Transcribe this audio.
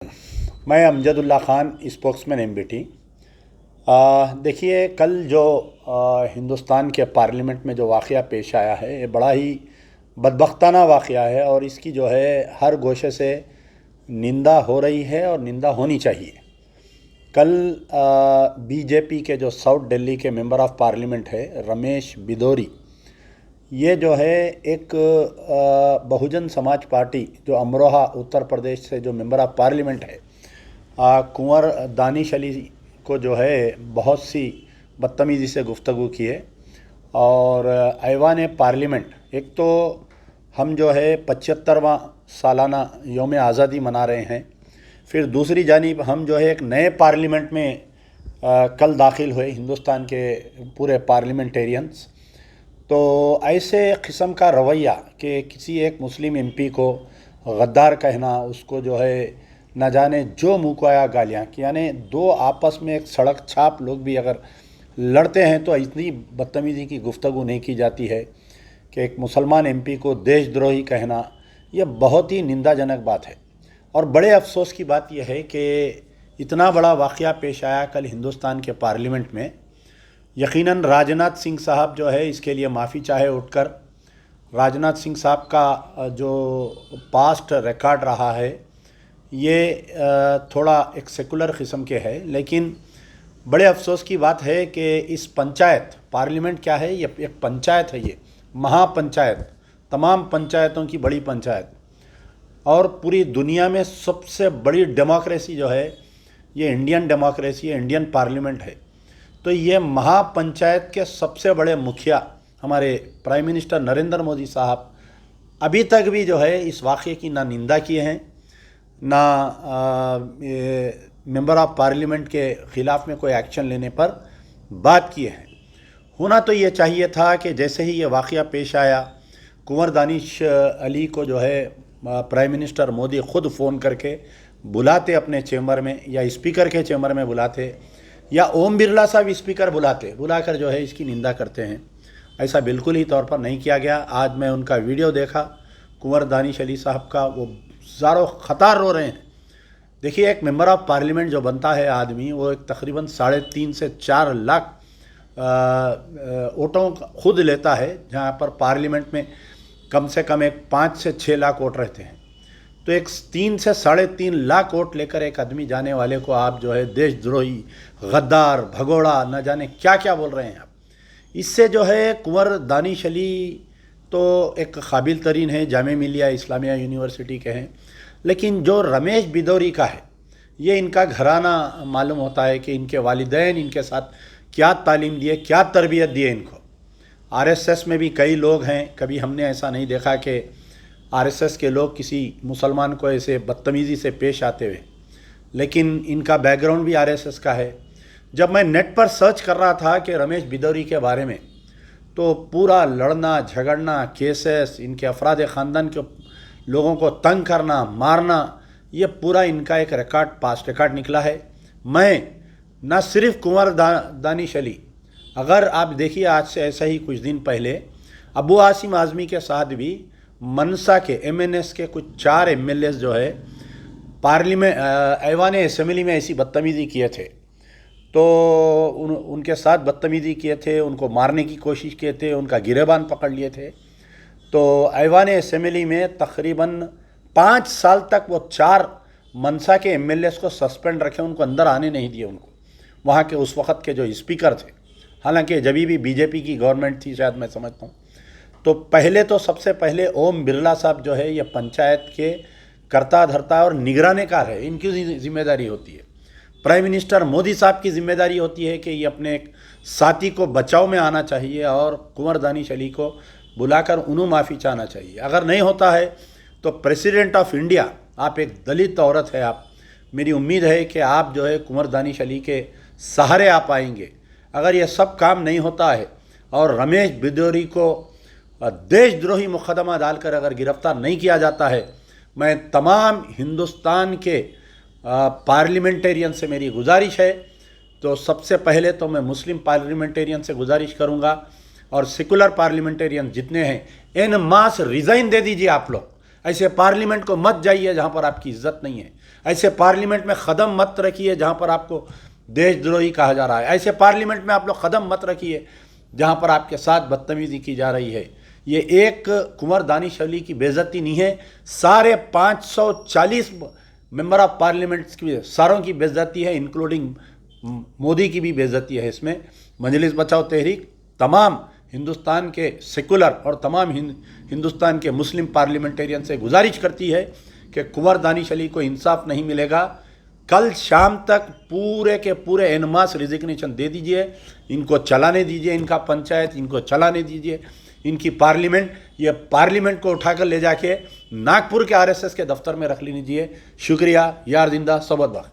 मैं Amjadullah Khan spokesman MBT. देखिए, कल जो हिंदुस्तान के पार्लियामेंट में जो वाक़या पेश आया है, ये बड़ा ही बदबख्ताना वाक़या है और इसकी जो है हर गोशे से निंदा हो रही है और निंदा होनी चाहिए। कल बीजेपी के जो साउथ दिल्ली के मेंबर ऑफ़ पार्लियामेंट है रमेश बिदोरी, ये जो है एक बहुजन समाज पार्टी जो अमरोहा उत्तर प्रदेश से जो मेंबर ऑफ़ पार्लियामेंट है, कुंवर दानिश अली को जो है बहुत सी बदतमीज़ी से गुफ्तगू की है। और ऐवान पार्लियामेंट, एक तो हम जो है 75वां सालाना योम आज़ादी मना रहे हैं, फिर दूसरी जानिब हम जो है एक नए पार्लियामेंट में कल दाखिल हुए हिंदुस्तान के पूरे पार्लियामेंटेरियंस। तो ऐसे किस्म का रवैया कि किसी एक मुस्लिम एमपी को गद्दार कहना, उसको जो है न जाने जो मुँह को आया गालियाँ कि, यानी दो आपस में एक सड़क छाप लोग भी अगर लड़ते हैं तो इतनी बदतमीज़ी की गुफ्तगू नहीं की जाती है कि एक मुसलमान एमपी को देशद्रोही कहना, यह बहुत ही निंदाजनक बात है। और बड़े अफसोस की बात यह है कि इतना बड़ा वाक़या पेश आया कल हिंदुस्तान के पार्लियामेंट में। यकीनन राजनाथ सिंह साहब जो है इसके लिए माफ़ी चाहे उठकर। राजनाथ सिंह साहब का जो पास्ट रिकॉर्ड रहा है ये थोड़ा एक सेकुलर किस्म के है, लेकिन बड़े अफसोस की बात है कि इस पंचायत, पार्लियामेंट क्या है, ये एक पंचायत है, ये महापंचायत, तमाम पंचायतों की बड़ी पंचायत और पूरी दुनिया में सबसे बड़ी डेमोक्रेसी जो है ये इंडियन डेमोक्रेसी है, इंडियन पार्लियामेंट है। तो ये महापंचायत के सबसे बड़े मुखिया हमारे प्राइम मिनिस्टर नरेंद्र मोदी साहब अभी तक भी जो है इस वाक़े की ना निंदा किए हैं, ना मेंबर ऑफ पार्लियामेंट के ख़िलाफ़ में कोई एक्शन लेने पर बात किए हैं। होना तो ये चाहिए था कि जैसे ही ये वाक़या पेश आया, कुंवर दानिश अली को जो है प्राइम मिनिस्टर मोदी ख़ुद फ़ोन करके बुलाते अपने चैम्बर में, या स्पीकर के चैम्बर में बुलाते, या ओम बिरला साहब स्पीकर बुलाकर जो है इसकी निंदा करते हैं। ऐसा बिल्कुल ही तौर पर नहीं किया गया। आज मैं उनका वीडियो देखा कुंवर दानिश अली साहब का, वो ज़ारो ख़तार रो रहे हैं। देखिए, एक मेंबर ऑफ़ पार्लियामेंट जो बनता है आदमी, वो एक तकरीबन 3.5 से 4 लाख वोटों खुद लेता है, जहाँ पर पार्लियामेंट में कम से कम एक 5 से 6 लाख वोट रहते हैं। तो एक 3 से 3.5 लाख वोट लेकर एक आदमी जाने वाले को आप जो है देशद्रोही, गद्दार, भगोड़ा, न जाने क्या क्या बोल रहे हैं आप। इससे जो है कुंवर दानिश अली तो एक काबिल तरीन है, जामिया मिलिया इस्लामिया यूनिवर्सिटी के हैं, लेकिन जो रमेश बिदौरी का है, ये इनका घराना मालूम होता है कि इनके वालिदैन इनके साथ क्या तालीम दिए, क्या तरबियत दिए इनको। आरएसएस में भी कई लोग हैं, कभी हमने ऐसा नहीं देखा कि आरएसएस के लोग किसी मुसलमान को ऐसे बदतमीज़ी से पेश आते हुए, लेकिन इनका बैकग्राउंड भी आरएसएस का है। जब मैं नेट पर सर्च कर रहा था कि रमेश बिदौरी के बारे में, तो पूरा लड़ना झगड़ना, केसेस, इनके अफराद ख़ानदान के लोगों को तंग करना, मारना, ये पूरा इनका एक रिकॉर्ड, पास्ट रिकॉर्ड निकला है। मैं न सिर्फ कुंवर दानिश अली, अगर आप देखिए आज से ऐसा ही कुछ दिन पहले अबू आसिम आज़मी के साथ भी मनसा के एमएनएस के कुछ 4 एमएलए जो है पार्लियामेंट ऐवान असेंबली में ऐसी बदतमीज़ी किए थे। तो उनके साथ बदतमीज़ी किए थे, उनको मारने की कोशिश किए थे, उनका गिरेबान पकड़ लिए थे। तो ऐवान असेंबली में तकरीबन 5 साल तक वो 4 मनसा के एमएलए को सस्पेंड रखे, उनको अंदर आने नहीं दिए, उनको वहाँ के उस वक़्त के जो स्पीकर थे। हालांकि जब भी बीजेपी की गवर्नमेंट थी शायद, मैं समझता हूँ। तो पहले तो सबसे पहले ओम बिरला साहब जो है ये पंचायत के कर्ता धर्ता और निगरानेकार है, इनकी जिम्मेदारी होती है। प्राइम मिनिस्टर मोदी साहब की जिम्मेदारी होती है कि ये अपने एक साथी को बचाव में आना चाहिए और कुंवर दानिश अली को बुलाकर उन्हें माफ़ी चाहना चाहिए। अगर नहीं होता है तो प्रेसिडेंट ऑफ इंडिया, आप एक दलित औरत है, आप, मेरी उम्मीद है कि आप जो है कुंवर दानिश अली के सहारे आप आएंगे। अगर ये सब काम नहीं होता है और रमेश बिदौरी को देशद्रोही मुकदमा डालकर अगर गिरफ्तार नहीं किया जाता है, मैं तमाम हिंदुस्तान के पार्लियामेंटेरियन से मेरी गुजारिश है, तो सबसे पहले तो मैं मुस्लिम पार्लियामेंटेरियन से गुजारिश करूंगा और सेकुलर पार्लियामेंटेरियन जितने हैं, एन मास रिज़ाइन दे दीजिए आप लोग। ऐसे पार्लियामेंट को मत जाइए जहाँ पर आपकी इज्जत नहीं है। ऐसे पार्लियामेंट में कदम मत रखिए जहाँ पर आपको देशद्रोही कहा जा रहा है। ऐसे पार्लियामेंट में आप लोग कदम मत रखिए जहाँ पर आपके साथ बदतमीज़ी की जा रही है। ये एक कुंवर दानिश अली की बेइज्जती नहीं है, सारे 540 मेंबर ऑफ पार्लियामेंट्स की सारों की बेइज्जती है, इंक्लूडिंग मोदी की भी बेइज्जती है। इसमें मजलिस बचाओ तहरीक तमाम हिंदुस्तान के सेकुलर और तमाम हिंदुस्तान के मुस्लिम पार्लियामेंटेरियन से गुजारिश करती है कि कुंवर दानिश अली को इंसाफ नहीं मिलेगा। कल शाम तक पूरे के पूरे एनमास रिजिग्नेशन दे दीजिए, इनको चलाने दीजिए, इनका पंचायत इनको चलाने दीजिए, इनकी पार्लियामेंट, ये पार्लियामेंट को उठाकर ले जाके नागपुर के आरएसएस के दफ्तर में रख लीजिए। शुक्रिया। यार जिंदा सबद वक्त।